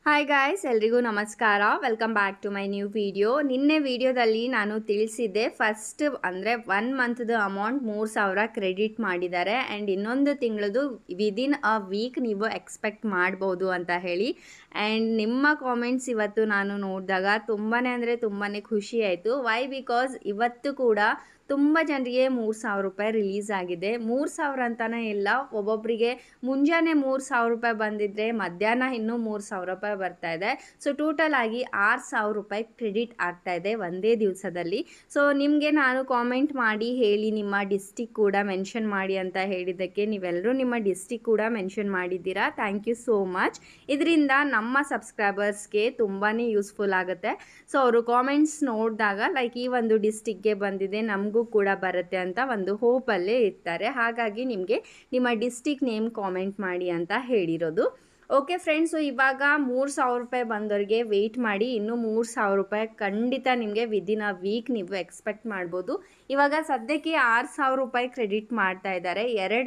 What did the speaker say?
Hi guys, ಎಲ್ರಿಗೂ ನಮಸ್ಕಾರ. Welcome back to my new video. ನಿನ್ನೆ ವಿಡಿಯೋದಲ್ಲಿ ನಾನು ತಿಳಿಸಿದ್ದೆ ಫಸ್ಟ್ ಅಂದರೆ 1 ಮಂತ್ದು ಅಮೌಂಟ್ 3,000 ಕ್ರೆಡಿಟ್ ಮಾಡಿದ್ದಾರೆ ಆ್ಯಂಡ್ ಇನ್ನೊಂದು ತಿಂಗಳದು ವಿದಿನ್ ಅ ವೀಕ್ ನೀವು ಎಕ್ಸ್ಪೆಕ್ಟ್ ಮಾಡ್ಬೋದು ಅಂತ ಹೇಳಿ. ಆ್ಯಂಡ್ ನಿಮ್ಮ ಕಾಮೆಂಟ್ಸ್ ಇವತ್ತು ನಾನು ನೋಡಿದಾಗ ತುಂಬಾ ಅಂದರೆ ತುಂಬಾ ಖುಷಿ ಆಯಿತು. ವೈ ಬಿಕಾಸ್ ಇವತ್ತು ಕೂಡ ತುಂಬ ಜನರಿಗೆ 3,000 ರೂಪಾಯಿ ರಿಲೀಸ್ ಆಗಿದೆ. 3,000 ಅಂತಲೇ ಇಲ್ಲ, ಒಬ್ಬೊಬ್ಬರಿಗೆ ಮುಂಜಾನೆ 3,000 ರೂಪಾಯಿ ಬಂದಿದ್ದರೆ ಮಧ್ಯಾಹ್ನ ಇನ್ನೂ 3,000 ರೂಪಾಯಿ ಬರ್ತಾ ಇದೆ. ಸೊ ಟೋಟಲ್ ಆಗಿ 6,000 ರೂಪಾಯಿ ಕ್ರೆಡಿಟ್ ಆಗ್ತಾ ಇದೆ ಒಂದೇ ದಿವಸದಲ್ಲಿ. ಸೊ ನಿಮಗೆ ನಾನು ಕಾಮೆಂಟ್ ಮಾಡಿ ಹೇಳಿ ನಿಮ್ಮ ಡಿಸ್ಟಿಕ್ ಕೂಡ ಮೆನ್ಷನ್ ಮಾಡಿ ಅಂತ ಹೇಳಿದ್ದಕ್ಕೆ ನೀವೆಲ್ಲರೂ ನಿಮ್ಮ ಡಿಸ್ಟಿಕ್ ಕೂಡ ಮೆನ್ಷನ್ ಮಾಡಿದ್ದೀರಾ. Thank you so much. ಇದರಿಂದ ನಮ್ಮ ಸಬ್ಸ್ಕ್ರೈಬರ್ಸ್ಗೆ ತುಂಬಾ ಯೂಸ್ಫುಲ್ ಆಗುತ್ತೆ. ಸೊ ಅವರು ಕಾಮೆಂಟ್ಸ್ ನೋಡಿದಾಗ ಲೈಕ್ ಈ ಒಂದು ಡಿಸ್ಟಿಕ್ಗೆ ಬಂದಿದೆ, ನಮಗೂ ಕೂಡ ಬರುತ್ತೆ ಅಂತ ಒಂದು ಹೋಪಲ್ಲೇ ಇರ್ತಾರೆ. ಹಾಗಾಗಿ ನಿಮಗೆ ನಿಮ್ಮ ಡಿಸ್ಟಿಕ್ ನೇಮ್ ಕಾಮೆಂಟ್ ಮಾಡಿ ಅಂತ ಹೇಳಿರೋದು. ಓಕೆ ಫ್ರೆಂಡ್ಸು, ಇವಾಗ 3,000 ರೂಪಾಯಿ ಬಂದವರಿಗೆ ವೆಯ್ಟ್ ಮಾಡಿ. ಇನ್ನೂ 3,000 ರೂಪಾಯಿ ಖಂಡಿತ ನಿಮಗೆ ವಿದಿನ್ ಅ ವೀಕ್ ನೀವು ಎಕ್ಸ್ಪೆಕ್ಟ್ ಮಾಡ್ಬೋದು. ಇವಾಗ ಸದ್ಯಕ್ಕೆ 6,000 ರೂಪಾಯಿ ಕ್ರೆಡಿಟ್ ಮಾಡ್ತಾ ಇದ್ದಾರೆ. 2